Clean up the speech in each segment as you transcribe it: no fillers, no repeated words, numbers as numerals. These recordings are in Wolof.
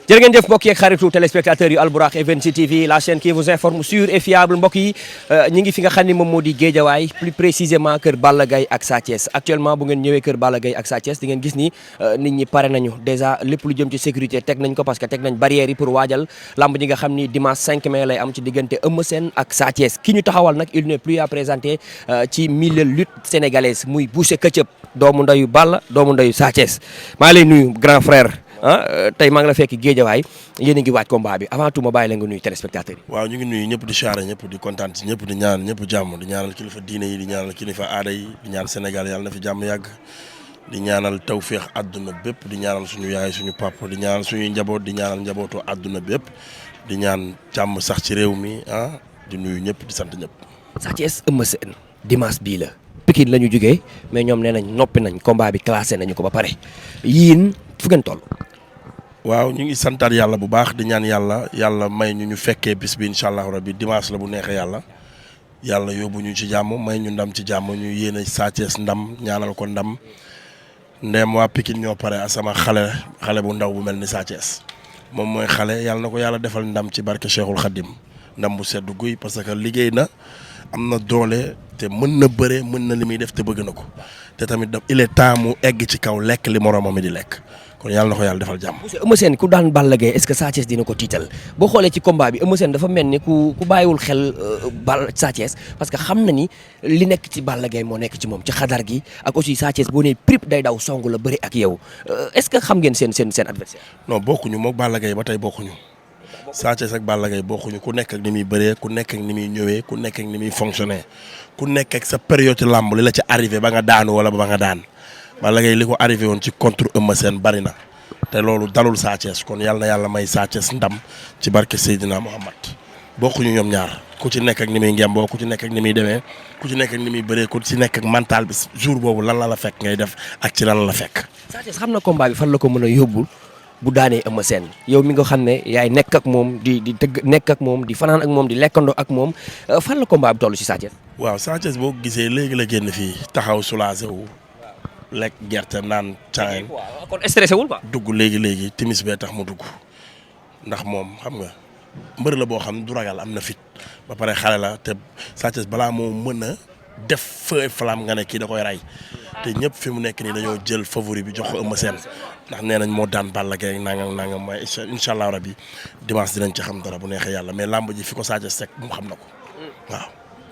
jërë ngeen jëf mbokk yi ak xaritu téléspectateurs yu Albourakh Events TV la chaîne qui vous informe sûr et fiable mbokk yi ñi ngi fi nga xam ni moom moo di Guédiawaye plus précisément kër Balla Gaye ak Sa Thiès actuellement bu ngeen ñëwee kër Balla Gaye ak Sa Thiès di ngeen gis ni nit ñi pare nañu déjà lépp lu jëm ci sécurité teg nañ ko parce que teg nañ barrières yi pour waajal lamb ji nga xam ni dimanche 5 mai lay am ci diggante Eumeu Sène ak Sa Thiès ki ñu taxawal nag il n'est plus à présenter ci milieu lutte sénégalaise muy Boucher Ketchup doomu ndeyu Balla doomu ndeyu Sa Thiès maa lay nuyu grand frère tey maa ngi la fekk Guédiawaye yéen a ngi waaj combat bi avant tout ma bàyyi la nga nuyu téléspectateurs yi. waaw ñu ngi nuyu ñëpp di siyaare ñëpp di kontaan ci ñëpp di ñaan ñëpp jàmm di ñaanal kilifa diine yi di ñaanal kilifa aada yi di ñaan Sénégal yàlla na fi jàmm yàgg di ñaanal tawféex àdduna bépp di ñaanal suñu yaay suñu papa di ñaanal suñuy njaboot di ñaanal njabootu àdduna bépp di ñaan jàmm sax ci réew mi di nuyu ñëpp di sant ñëpp. Sa Thiès Eumeu Sène dimanche bii la. Pikine la ñu jógee mais ñoom nee nañ noppi nañ combat bi classé nañu ko ba pare yéen fu ngeen toll. waaw ñu ngi santaat yàlla bu baax di ñaan yàlla may ñu fekkee bis bi incha allahu rabi dimanche la bu neexee yàlla yóbbu ñu ci jàmm may ñu ndam ci jàmm ñu yéene Sa Thiès ndam ñaanal ko ndam ndem waa Pikine ñoo pare sama xale bu ndaw bu mel ni Sa Thiès moom mooy xale yàlla na ko yàlla defal ndam ci barke Cheikhul Khadim ndam bu sedd guy parce que liggéey na am na doole te mën na bëre mën na li muy def te bëgg na ko te tamit il est temps mu egg ci kaw lekk li moroomam mi di lekk kon yàlla na ko yàlla defal jàmm. Eumeu Sène ku daan Balla Gaye est-ce que Sa Thiès dina ko tiital boo xoolee ci combat bi Eumeu Sène dafa mel ni ku bàyyiwul xel Sa Thiès parce que xam na ni li nekk ci Balla Gaye moo nekk ci moom ci xadar gi ak aussi Sa Thiès boo nee prip day daw song la bëri ak yow est-ce que xam ngeen seen adversaire. non bokkuñu moog Balla Gaye ba tey bokkuñu. Sa Thiès ak Balla Gaye bokkuñu ku nekk ak ni muy bëree ku nekk ak ni muy ñëwee ku nekk ak ni muy fonctionner ku nekk ak sa période làmb li la ci arrivé ba nga daanu wala ba nga daan Balla Gaye li ko arrivé woon ci contre Eumeu Sène bari na te loolu dalul Sa Thiès kon yàlla na yàlla may Sa Thiès ndam ci barke Seydina Muhammad bokkuñu ñoom ñaar ku ci nekk ak ni muy ngemboo ku ci nekk ak ni muy demee ku ci nekk ak ni muy bëree ku ci nekk ak mental bi jour boobu lan la fekk ngay def ak ci lan la fekk. Sa Thiès xam na combat bi fan la ko mën a yóbbul. bu daanee Eumeu Sène yow mi nga xam ne yaay nekk ak moom di tëgg nekk ak moom di fanaan ak moom di lekkandoo ak moom fan la combat bi toll ci Sa Thiès. waaw Sa Thiès boo gisee léegi la génn fii taxaw soulagé wu lekk gerte naan caay. kon stressé wul quoi. dugg léegi timis bee tax mu dugg ndax moom xam nga mbër la boo xam du ragal am na fit ba pare xale la te Sa Thiès balaa moo mën a def feu flamme nga ne kii da koy rey te ñëpp fi mu nekk nii dañoo jël favori bi jox ko Eumeu Sène ndax nee nañ moo daan Balla Gaye nangam waaye incha allah rabi dimanche dinañ ci xam dara bu neexee yàlla mais lamb ji fi ko Sa Thiès teg mu xam na ko waaw.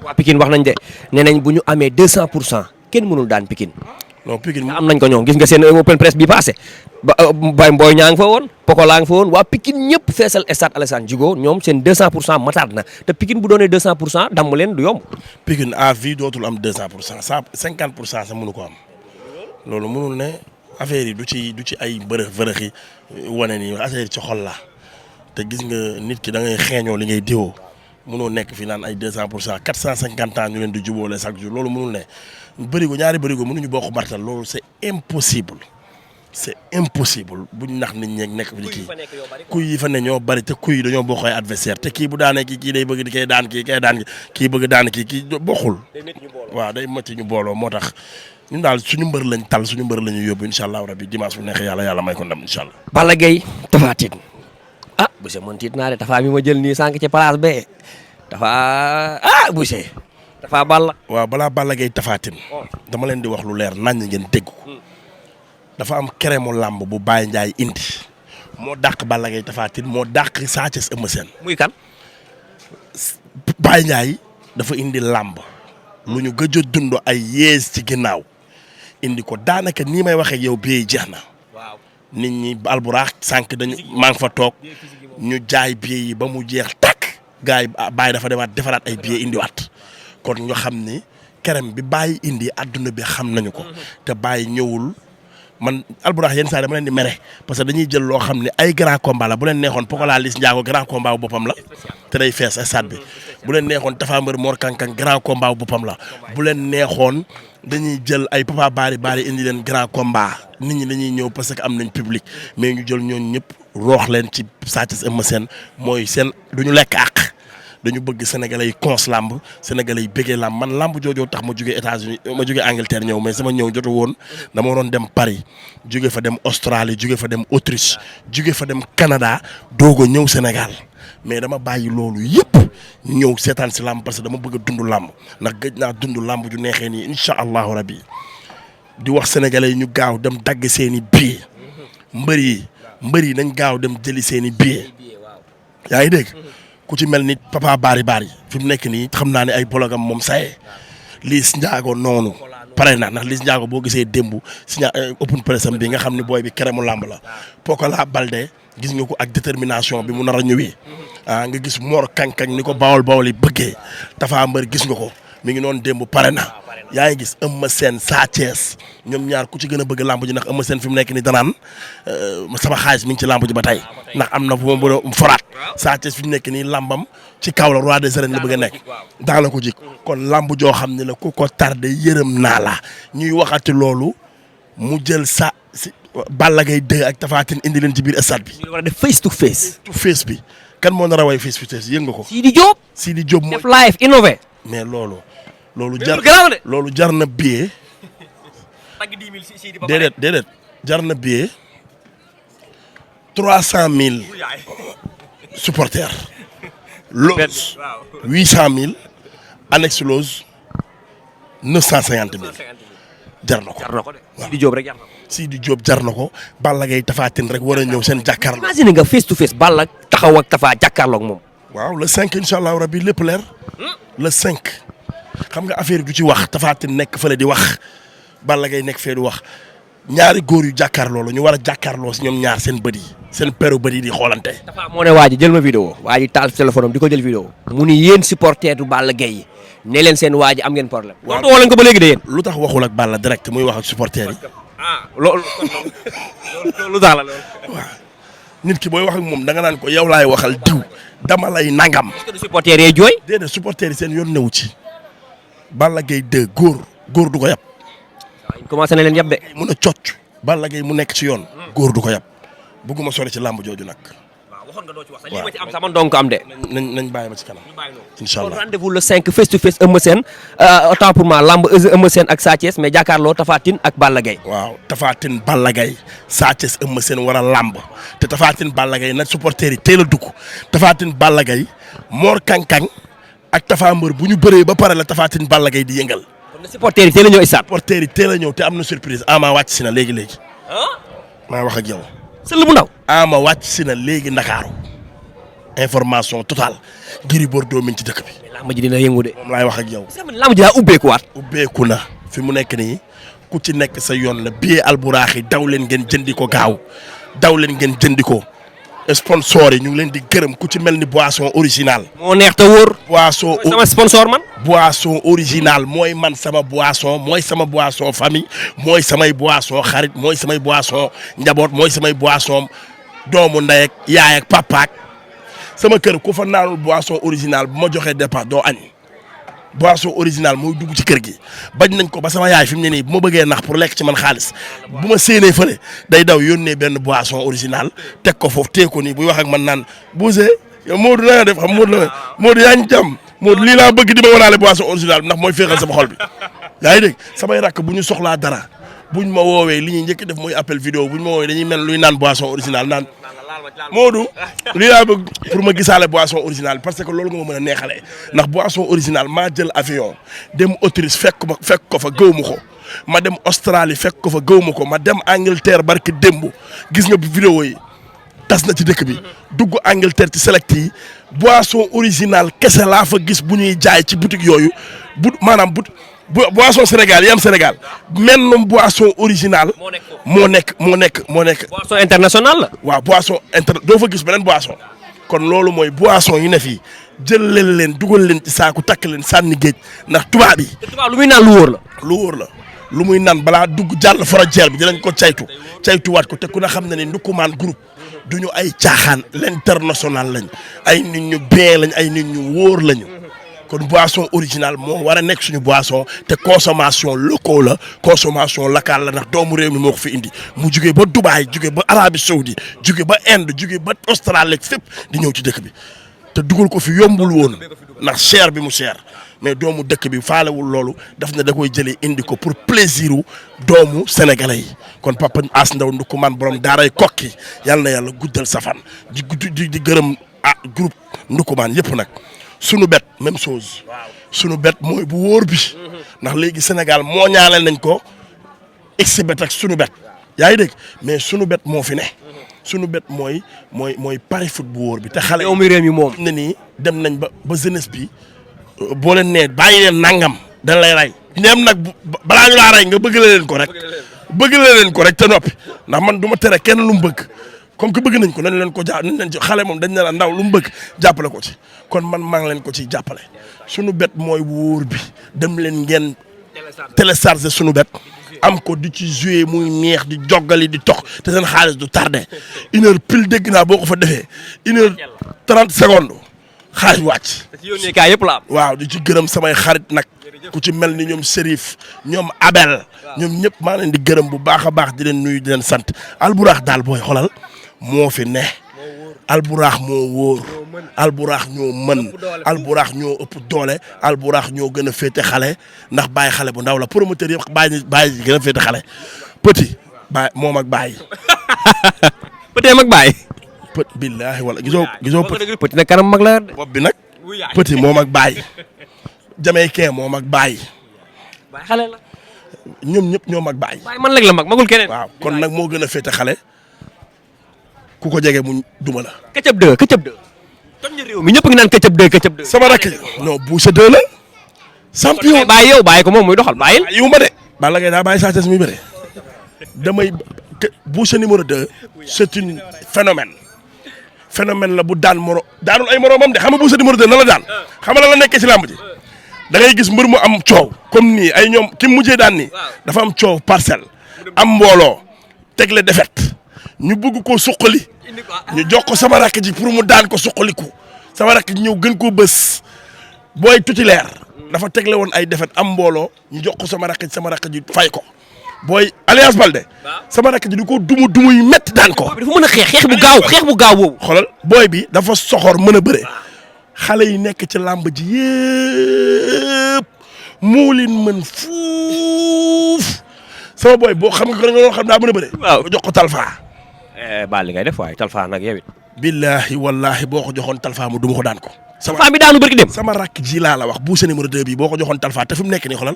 waa Pikine wax nañ de nee nañ bu ñu amee 200% kenn mënul daan Pikine. non Pikine am nañ ko ñoom gis nga seen open press bi passé ba Baye Mboy ñaa ngi fa woon Pokola nga fa woon waa Pikine ñëpp feesal stade Alassane Djigo ñoom seen 200% mataat na te Pikine bu doonee 200% damm leen du yomb. Pikine à vie dootul am 200% 50% sax mënu ko am loolu mënul ne affaire yi du ci ay bërëx yi wane ni affaire yi ci xol la te gis nga nit ki da ngay xeeñoo li ngay diwoo mënoo nekk fi naan ay 200% 450 ans ñu leen di jubóole chaque jour loolu mënul ne. bërigo ñaari bërigo mënuñu bokk bartal loolu c'est impossible buñ nax nit ñeeg nekk fi kii kuy yi fa ne ñoo bari te kuy dañoo bokk ay adversaire te kii bu daanee kii day bëgg di koy daan kii bëgg daan kii bokkul waaw day métti ñu booloo moo tax ñun daal suñu mbër lañ tal suñu mbër lañu yóbbu incha allah rabi dimanche bu neexee yàlla may ko ndam incha allah. Balla Gaye Tapha Tine Boucher man tiit naa de Tapha mi ma jël nii sànq ci place be Tapha Boucher Tapha Balla. waaw balaa Balla Gaye Tapha Tine dama leen di wax lu leer naññ ngeen dégg ko dafa am keremu làmb bu Baye Ndiaye indi moo dàq Balla Gaye Tapha Tine moo dàq Sa Thiès Eumeu Sène. muy kan. Baye Ndiaye dafa indi làmb lu ñu gëj a dund ay yees ci ginnaaw indi ko daanaka nii may waxee yow bii jeex na. waaw nit ñi Albourakh sànq dañu maa ngi fa toog ñu jaay billet yi ba mu jeex tàkk gars yi Baye dafa demaat defaraat ay billet indiwaat. kon ñu xam ni kerem bi Baye indi adduna bi xam nañu ko te Baye ñëwul man Albourakh yenn saa dama leen di mere parce que dañuy jël loo xam ne ay grand combat la bu leen neexoon Pokola Liss Ndiago grand combat bu boppam la te day fees stade bi bu leen neexoon Tapha Mbeur Mor Kankang grand combat bu boppam la bu leen neexoon dañuy jël ay Papa Bari indi leen grand combat nit ñi dañuy ñëw parce que am nañ public mais ñu jël ñooñu ñëpp roox leen ci Sa Thiès Eumeu Sène mooy seen du ñu lekk àq dañu bëgg sénégalais yi cons lamb sénégalais yi bëggee lamb man lamb joojoo tax ma jógee États-Unis ma jógee Angleterre ñëw mais sama ñëw jotu woon dama waroon dem Paris jóge fa dem Australie jóge fa dem Autriche jóge fa dem Canada doog a ñëw Sénégal mais dama bàyyi loolu yëpp ñëw seetaan si lamb parce que dama bëgg a dund lamb ndax gëj naa dund lamb ju neexee nii incha allahu rabbi di wax sénégalais yi ñu gaaw dem dagg seen i billet mbër yi nañ gaaw dem jëli seen i billet yaa ngi dégg ku ci mel ni papa Bari fi mu nekk nii xam naa ne ay bologam moom saye Liss Ndiago noonu pare na ndax Liss Ndiago boo gisee démb si open press am bi nga xam ne booy bi keremu làmb la Pokola Balde gis nga ko ak détermination bi mu nar a ñëwee nga gis Mor Kankang ni ko bawol yi bëggee Tapha Mbeur gis nga ko mi ngi noonu démb pare na yaa ngi gis Eumeu Sène Sa Thiès ñoom ñaar ku ci gën a bëgg làmb ji ndax Eumeu Sène fi mu nekk ni danaan sama xaalis mi ngi ci làmb ji ba tey ndax am na fu ma mën a foraat Sa Thiès fi mu nekk nii làmbam ci kaw la roi des arènes la bëgg a nekk daa la ko jik kon làmb joo xam ne la ku ko tardé yërëm naa la ñuy waxati loolu mu jël Balla Gaye 2 ak Tapha Tine indi leen ci biir stade bi. ñu war a def face to face bi kan moo nar a way face to face yëg nga ko. Sidi Diop mooy def live innové. mais loolu jar na billet. déedéet jar na billet 300 000 supporters. loge 800 000 annexe loge 950 000 jar na ko. Sidi Diop rek jar na ko. Sidi Diop jar na ko Balla Gaye Tapha Tine rek war a ñëw seen jàkkaarloo. imagine nga face to face Balla taxaw ak Tapha jàkkaarloo ak moom. waaw le 5 incha allah rabi lépp leer le 5 xam nga affaire du ci wax Tapha Tine nekk fële di wax Balla Gaye nekk fee di wax ñaari góor yu jàkkaarloo la ñu war a jàkkaarloo si ñoom ñaar seen bët yi seen peru bët yi di xoolante. Tapha moo ne waa ji jël ma vidéo waa ji taal téléphone am di ko jël vidéo mu ni yéen supporter du Balla Gaye yi ne leen seen waa ji am ngeen problème. waaw woo leen ko ba léegi de yéen. lu tax waxul ak Balla direct muy wax ak supporter yi. loolu tax la loolu. waaw nit ki booy wax ak moom da nga naan ko yow laay waxal diw dama lay nangam. est-ce que du supporter yee jooy. déedéet supporter yi seen yoon newu ci Balla Gaye 2 góor du ko yab. waaw commencé na leen yab de. mun a cocc Balla Gaye mu nekk ci yoon. góor du ko yab bëgguma sori ci làmb jooju nag. waaw waxoon nga doo ci wax sax lii ma ci am sax man donc am de. nañ bàyyi ma ci kanam. incha allah kon rendez-vous le 5 face to face Eumeu Sène autant pour moi lamb Eumeu Sène ak Sa Thiès mais jàkkaarloo Tapha Tine ak Balla Gaye. waaw Tapha Tine Balla Gaye Sa Thiès Eumeu Sène war a lamb te Tapha Tine Balla Gaye nag supporters yi teel a dugg Tapha Tine Balla Gaye Mor Kankang ak Tapha Mbeur bu ñu bëree ba pare la Tapha Tine Balla Gaye di yëngal. kon nag supporters yi teel a ñëw stade. supporters yi teel a ñëw te am na surprise Ama wàcc si na léegi. maa wax ak yow. sël bu ndaw. Ama wàcc si na léegi Ndakaaru information totale Gris Bordeaux mi ci dëkk bi. lamb ji dina yëngu de. moom laay wax ak yow. lamb ji daa ubbeekuwaat. ubbeeku na fi mu nekk nii ku ci nekk sa yoon la billet Albourakh yi daw leen ngeen jëndi ko gaaw daw leen ngeen jëndi ko sponsor yi ñu ngi leen di gërëm ku ci mel ni boisson original. moo neex te wóor. boisson sama sponsor man. boisson original mooy man sama boisson mooy sama boisson famille mooy samay boisson xarit mooy samay boisson njaboot mooy samay boisson doomu ndey ak yaay ak papa ak sama kër ku fa naanul boisson original bu ma joxee dépense doo añ boisson original mooy dugg ci kër gi bañ nañ ko ba sama yaay fi mu ne nii bu ma bëggee nax pour lekk ci man xaalis bu ma séenee fële day daw yónnee benn boisson original teg ko foofu tee ko nii buy wax ak man naan Bousse yow Modou na nga def xam Modou yaa ngi jàmm Modou lii laa bëgg di ma wanaale boisson original bi ndax mooy féexal sama xol bi yaa ngi dégg samay rakk bu ñu soxlaa dara buñ ma woowee li ñuy njëkk def mooy appel vidéo buñ ma woowee dañuy mel luy naan boisson original naan Modou lii laa bëgg pour ma gisaale boisson original parce que loolu nga ma mën a neexalee ndax boisson original maa jël avion dem Autriche fekk ko fa gëw ma ko ma dem Australie fekk ko fa gëw ma ko ma dem Angleterre barki démb gis nga vidéo yi tas na ci dëkk bi dugg Angleterre ci select yi boisson original kese laa fa gis bu ñuy jaay ci boutique yooyu maanaam boisson Sénégal yi am Sénégal mennum boisson original moo nekk. boisson international la. waaw boisson doo fa gis beneen boisson kon loolu mooy boisson yi ne fii jël leen dugal leen ci saaku takk leen sànni géej ndax tubaab yi. te tubaab lu muy naan lu wóor la. lu wóor la lu muy naan balaa dugg jàll frontière bi dinañ ko caytuwaat ko te ku na xam ne ni Ndoukoumane groupe duñu ay caaxaan l'international lañ ay nit ñu bien lañ ay nit ñu wóor lañu. kon boisson original moo war a nekk suñu boisson te consommation locale la consommation locale la ndax doomu réew mi moo ko fi indi mu jugee ba Dubaï jugee ba Arabie Saoudi jugee ba Inde jugee ba Australie fépp di ñëw ci dëkk bi te dugal ko fi yombul woon ndax cher bi mu cher mais doomu dëkk bi faalewul loolu daf ne da koy jëlee indi ko pour plaisir u doomu sénégalais yi kon papa As Ndaw Ndoukoumane borom daaray Kokki yàlla na yàlla guddal safan di gërëm groupe Ndoukoumane yëpp nag sunu bet même chose sunu bet mooy bu wóor bi ndax léegi Sénégal moo ñaaleel nañ ko xbet ak sunu bet yaa ngi dégg mais sunu bet moo fi ne sunu bet mooy pari foot bu wóor bi te xale yow mi réew mi moom ne nii dem nañ ba jeunesse bi boo leen nee bàyyi leen nangam dañ lay rey ñeem nag balaa ñu laa rey nga bëgg leen ko rek te noppi ndax man du ma tere kenn lu mu bëgg comme que bëgg nañ ko nañ leen ko nañ leen ci xale moom dañ ne la ndaw lu mu bëgg jàppale ko ci kon man maa ngi leen ko ciy jàppale sunu bet mooy wóor bi dem leen ngeen télécharger sunu bet am ko di ci jouer muy neex di joggali di tox te seen xaalis du tardé 1 heure pile dégg naa boo ko fa defee 1 heure 30 secondes xaalis wàcc. ci yónnee kaay yëpp la am. waaw di ci gërëm samay xarit nag ku ci mel ni ñoom Serif ñoom Abel ñoom ñëpp maa leen di gërëm bu baax a baax di leen nuyu di leen sant Alburax daal booy xolal moo fi ne Alburax moo wóor Alburax ñoo mën Alburax ñoo ëpp doole Alburax ñoo gën a féete xale ndax bàyyi xale bu ndaw la promoteur yëpp bàyyi gën a féete xale petit bàyyi moom ak bàyyi. petit mag bàyyi. billaahi wala gisoo petit nag kanam mag la. bopp bi nag petit moom ak bàyyi. Jamaïcain moom ak bàyyi. bàyyi xale la. ñoom ñëpp ñoom ak bàyyi. bàyyi man léegi la mag magul keneen. waaw kon nag moo gën a féete xale ku ko jege mu duma la. Ketchup 2 Ketchup 2. toj na réew mi ñëpp ngi naan Ketchup 2 Ketchup 2. sama rakk non Boucher 2 la. champion bàyyi yow bàyyi ko moom muy doxal bàyyil. yiw ma de. Balla Gaye daa bàyyi Sa Thiès mi bëre damay Boucher numéro 2 c'est une phénomène la bu daanul ay moromam de xam nga Boucher numéro 2 na la daan xam nga la nekkee ci làmb ji da ngay gis mbër mu am coow comme nii ay ñoom ki mujjee daan nii dafa am coow parcelle am mbooloo tegle defet ñu bëgg koo suqali ñu jox ko sama rakk ji pour mu daan ko suqaliku sama rakk ji ñëw gën koo bës booy tutileer dafa tegle woon ay defet am mbooloo ñu jox ko sama rakk ji fay ko booy Alliance Baldé sama rakk ji di ko duma yu métti daan ko. dafa mën a xeex bu gaaw boobu. xoolal booy bi dafa soxor mën a bëre xale yi nekk ci làmb ji yëpp moo leen mën fuuf sama booy boo xam nga ko nga xam daa mën a bëre. waaw jox ko Talfa. baal li ngay def waaye Talfa nag yow it. billahi wallahi boo ko joxoon Talfa mu duma ko daan ko. Talfa bi daanu barki dem. sama rakk ji laa la wax Boucher numéro 2 bi boo ko joxoon Talfa te fi mu nekk nii xoolal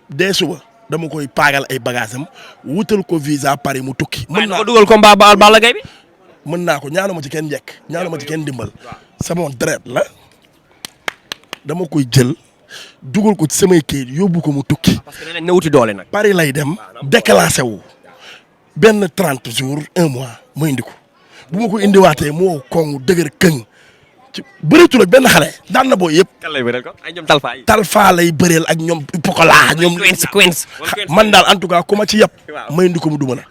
dee suba dama koy paagal ay bagages am wutal ko visa Paris mu tukki. mën naa ko dugal combat Balla Gaye bi. mën naa ko ñaanuma ci kenn njëkk ñaanuma ci kenn dimbal sama deret la dama koy jël dugal ko ci samay kayit yóbbu ko mu tukki. parce que nee nañ na wuti doole nag. Paris lay dem déclenché wu benn 30 jours 1 mois ma indi ko bu ma ko indiwaatee moo koŋŋ dëgër këng ci bëreetul ak benn xale daan na boo yëpp. kan lay bëreel ko ay ñoom Talfa yi. Talfa lay bëreel ak ñoom Pokola ñoom. Quench man daal en tout cas ku ma ci yëpp. ma indi ko mu duma la.